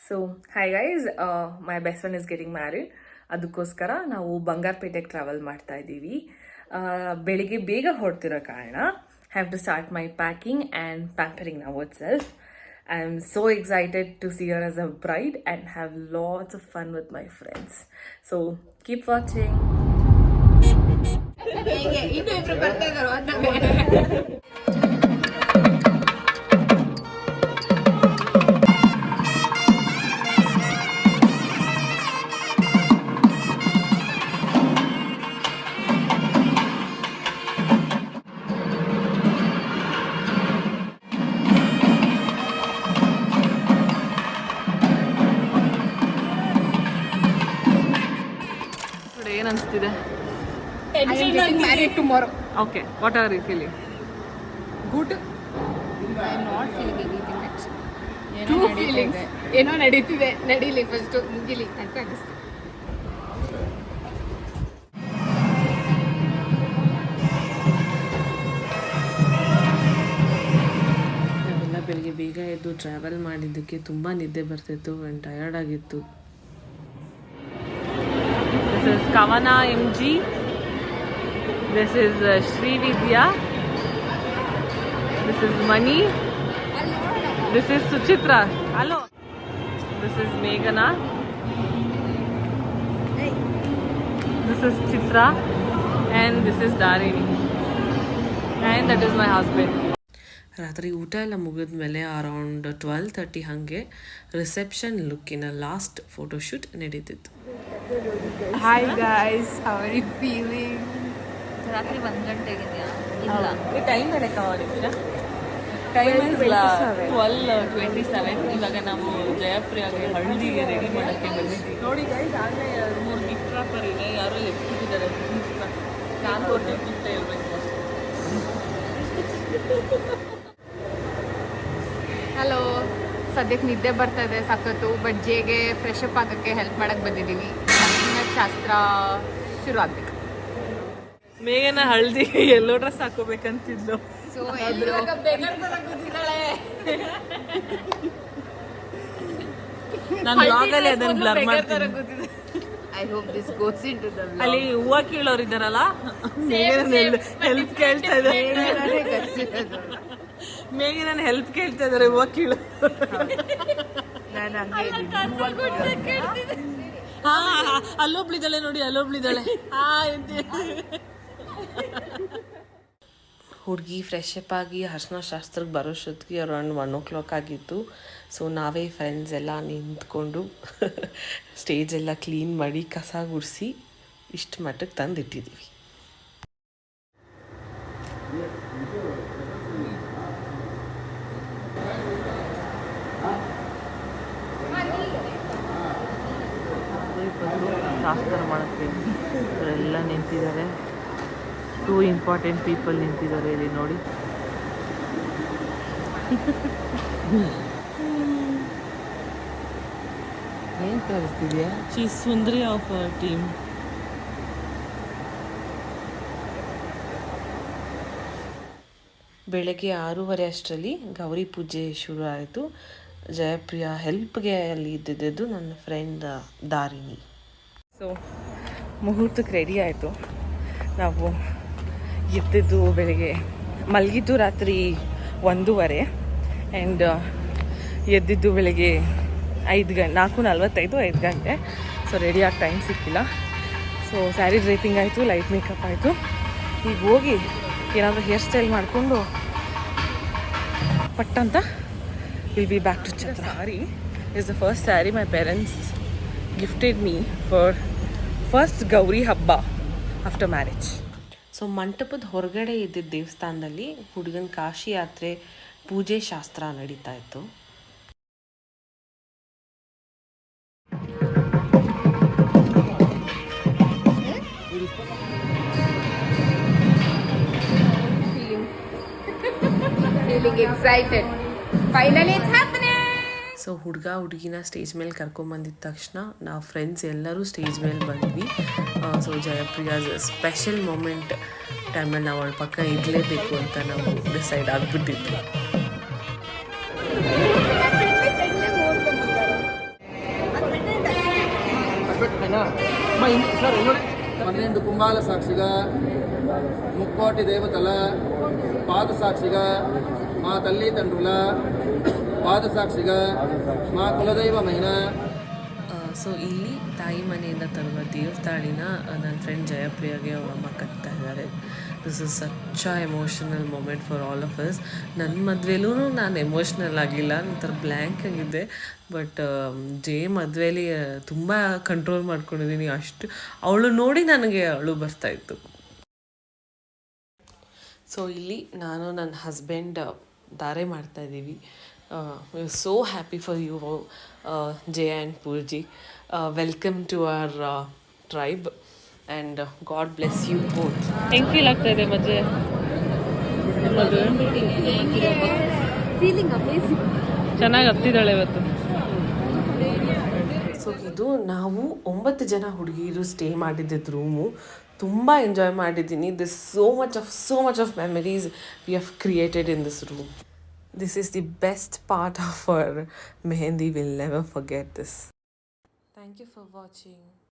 So hi guys, my best friend is getting married. ಅದಕ್ಕೋಸ್ಕರ ನಾವು ಬಂಗಾರಪೇಟೆಗೆ travel ಮಾಡ್ತಾ ಇದ್ದೀವಿ. ಬೆಳಿಗ್ಗೆ ಬೇಗ ಹೊರಡ್ತಿರೋ ಕಾರಣ have to start my packing and pampering now itself. I am so excited to see her as a bride and have lots of fun with my friends. So keep watching. ಏನು ಅನಿಸ್ತಿದೆ? Married tomorrow. Okay, what are you feeling? Good. I am not feeling anything next. Two feelings. ಏನೋ ನಡೀತಿದೆ, ನಡೀಲಿ first ಮುಗಿಲಿ ಅಂತ ಅನಿಸ್ತು. ನಾವೆಲ್ಲ ಬೆಳಿಗ್ಗೆ ಬೇಗ ಎದ್ದು ಟ್ರಾವೆಲ್ ಮಾಡಿದ್ದಕ್ಕೆ ತುಂಬ ನಿದ್ದೆ ಬರ್ತಿತ್ತು ಆ್ಯಂಡ್ ಟಯರ್ಡ್ ಆಗಿತ್ತು. This is Kavana MG. This is Sri Vidya. This is Mani. This is Suchitra. Hello. This is Meghana. This is Chitra. And this is Darini. And that is my husband. ರಾತ್ರಿ ಊಟ ಎಲ್ಲ ಮುಗಿದ ಮೇಲೆ around 12:30 ಹಾಗೆ reception ಲುಕ್ಕಿನ last photoshoot ನಡೀತಿತ್ತು. Hi guys, how are you feeling? ರಾತ್ರಿ 1 ಗಂಟೆಗಿದೆಯಾ? ಇಲ್ಲ, ಟೈಮ್ ಹೇಳಕ್ಕ ಟೈಮ್ 12:27. ಇವಾಗ ನಾವು ಜಯಪ್ರಿಯಾಗೆ ಹಳದಿಗೆ ರೆಡಿ ಮಾಡೋಕ್ಕೆ ಬಂದಿದ್ದೀವಿ. ನೋಡಿ ಗೈಸ್, ಆಗಲೇ 2-3 ಗಿಫ್ಟ್ ರಾಪರ್ ಇದೆ. ಯಾರೋ ಎತ್ತಿದ್ದಾರೆ ಗಿಫ್ಟ್ನ. ನಾನು ಕೊಟ್ಟಿದ್ದ ಗಿಫ್ಟ್ ಹೇಳ್ಬೇಕು. ಹಲೋ, ಸದ್ಯಕ್ಕೆ ನಿದ್ದೆ ಬರ್ತಾ ಇದೆ ಸಖತ್ತು. ಬಟ್ ಜೇಗೆ ಫ್ರೆಶ್ ಅಪ್ ಆಗೋಕ್ಕೆ ಹೆಲ್ಪ್ ಮಾಡಕ್ಕೆ ಬಂದಿದ್ದೀವಿ. ಶಾಸ್ತ್ರ ಶುರು ಆಗ್ಬೇಕು. ಮೇಘನ ಹಳದಿ ಎಲ್ಲೋ ಡ್ರೆಸ್ ಹಾಕೋಬೇಕಂತಿದ್ಲು. ಸೊ ನಾನು ಬ್ಲಾಗಲ್ಲಿ ಅದನ್ನ ಬ್ಲರ್ ಮಾಡ್ತೀನಿ. I hope this goes into the vlog. ಅಲ್ಲಿ ಹೂವ ಕೀಳೋರು ಇದ್ದಾರಲ್ಲ, ಹೆಲ್ಪ್ ಕೇಳ್ತಾ ಇದ್ದಾರೆ. ಮೇಘ ನಾನು ಹೆಲ್ಪ್ ಕೇಳ್ತಾ ಇದ್ದಾರೆ ಹೂವ ಕೀಳು. ನಾನು ಹಂಗೆ ಹಾ, ಅಲ್ಲೊಬ್ಳಿದ್ದಾಳೆ ನೋಡಿ, ಅಲ್ಲೊಬ್ಳಿದ್ದಾಳೆ. ಹುಡುಗಿ ಫ್ರೆಶ್ ಅಪ್ ಆಗಿ ಅರ್ಶಿನ ಶಾಸ್ತ್ರಕ್ಕೆ ಬರೋಷ್ಟೊತ್ತಿಗೆ ಅರೌಂಡ್ 1 o'clock ಆಗಿತ್ತು. ಸೊ ನಾವೇ ಫ್ರೆಂಡ್ಸ್ ಎಲ್ಲ ನಿಂತ್ಕೊಂಡು ಸ್ಟೇಜೆಲ್ಲ ಕ್ಲೀನ್ ಮಾಡಿ ಕಸ ಗುಡಿಸಿ ಇಷ್ಟು ಮಟ್ಟಕ್ಕೆ ತಂದಿಟ್ಟಿದ್ದೀವಿ. ಶಾಸ್ತ್ರ ಮಾಡೋಕ್ಕೆ ಇವರೆಲ್ಲ ನಿಂತಿದ್ದಾರೆ. 2 ಇಂಪಾರ್ಟೆಂಟ್ ಪೀಪಲ್ ನಿಂತಿದ್ದಾರೆ ಇಲ್ಲಿ ನೋಡಿ. ಏನು ತೋರಿಸ್ತಿದ್ಯಾ? ಶಿ ಇಸ್ ಸುಂದರಿ ಆಫ್ ಟೀಮ್. ಬೆಳಗ್ಗೆ 6:30 ಅಷ್ಟರಲ್ಲಿ ಗೌರಿ ಪೂಜೆ ಶುರು ಆಯಿತು. ಜಯಪ್ರಿಯಾ ಹೆಲ್ಪ್ಗೆ ಅಲ್ಲಿ ಇದ್ದಿದ್ದು ನನ್ನ ಫ್ರೆಂಡ್ ದಾರಿಣಿ. ಸೊ ಮುಹೂರ್ತಕ್ಕೆ ರೆಡಿ ಆಯಿತು. ನಾವು ಎದ್ದಿದ್ದು ಬೆಳಿಗ್ಗೆ, ಮಲಗಿದ್ದು ರಾತ್ರಿ 1:30 ಆ್ಯಂಡ್ ಎದ್ದಿದ್ದು ಬೆಳಿಗ್ಗೆ 4:45, 5 ಗಂಟೆ. ಸೊ ರೆಡಿಯಾಗಿ ಟೈಮ್ ಸಿಕ್ಕಿಲ್ಲ. ಸೊ ಸ್ಯಾರಿ ಡ್ರೈಪಿಂಗ್ ಆಯಿತು, ಲೈಟ್ ಮೇಕಪ್ ಆಯಿತು. ಈಗ ಹೋಗಿ ಏನಾದರೂ ಹೇರ್ ಸ್ಟೈಲ್ ಮಾಡಿಕೊಂಡು ಪಟ್ಟಂತ ವಿಲ್ ಬಿ ಬ್ಯಾಕ್ ಟು ಛತ್ರ. Sari is the first sari my parents gifted me for first Gowri habba after marriage. So ಮಂಟಪದ ಹೊರಗಡೆ ಇದ್ದಿದ್ದ ದೇವಸ್ಥಾನದಲ್ಲಿ ಹುಡುಗನ ಕಾಶಿ ಯಾತ್ರೆ ಪೂಜೆ ಶಾಸ್ತ್ರ ನಡೀತಾ ಇತ್ತು. feeling excited. Finally it's happening. So ಹುಡುಗ ಹುಡುಗಿನ ಸ್ಟೇಜ್ ಮೇಲೆ ಕರ್ಕೊಂಬಂದಿದ್ದ ತಕ್ಷಣ ನಾವು ಫ್ರೆಂಡ್ಸ್ ಎಲ್ಲರೂ ಸ್ಟೇಜ್ ಮೇಲೆ ಬಂದ್ವಿ. ಸೊ ಜಯಪ್ರಿಯಾಸ್ ಸ್ಪೆಷಲ್ ಮೂಮೆಂಟ್ ಟೈಮಲ್ಲಿ ನಾವು ಅವಳ ಪಕ್ಕ ಇರಲೇಬೇಕು ಅಂತ ನಾವು ಡಿಸೈಡ್ ಆಗಿಬಿಟ್ಟಿದ್ವಿ. 12 కుంభాల సాక్షిగా ముక్కోటి దేవతల పాద సాక్షిగా మా తల్లిదండ్రుల పాద ಸಾಕ್ಷಿగా మా ಕುಲದೈವమైన ಸೊ ಇಲ್ಲಿ ತಾಯಿ ಮನೆಯಿಂದ ತರುವ ದೇವ್ತಾಳಿನ ನನ್ನ ಫ್ರೆಂಡ್ ಜಯಪ್ರಿಯಾಗೆ ಅವ್ರ ಅಮ್ಮ ಕಟ್ತಾ ಇದ್ದಾರೆ. This is such a emotional moment for all of us. ನನ್ನ ಮದುವೆಲೂ ನಾನು ಎಮೋಷ್ನಲ್ ಆಗಿಲ್ಲ, ಒಂಥರ ಬ್ಲ್ಯಾಂಕ್ ಆಗಿದ್ದೆ. ಬಟ್ ಜೆ ಮದುವೆಲಿ ತುಂಬ ಕಂಟ್ರೋಲ್ ಮಾಡ್ಕೊಂಡಿದ್ದೀನಿ. ಅಷ್ಟು ಅವಳು ನೋಡಿ ನನಗೆ ಅಳು ಬರ್ತಾಯಿತ್ತು. ಸೊ ಇಲ್ಲಿ ನಾನು ನನ್ನ ಹಸ್ಬೆಂಡ್ ಧಾರೆ ಮಾಡ್ತಾಯಿದ್ದೀವಿ. So happy for you Jaya and Poorji. Welcome to our tribe and God bless you both. ಹೆಂಗೆ ಫೀಲ್ ಆಗ್ತಾ ಇದೆ ಮಜೆ? ಚೆನ್ನಾಗಿ ಹತ್ತಿದ್ದಾಳೆ ಇವತ್ತು. ಸೊ ಇದು ನಾವು 9 ಜನ ಹುಡುಗಿರು ಸ್ಟೇ ಮಾಡಿದ್ದಿದ್ದು ರೂಮು. ತುಂಬ ಎಂಜಾಯ್ ಮಾಡಿದ್ದೀನಿ. This so much of memories we have created in this room. This is the best part of our Mehendi. We'll never forget this. Thank you for watching.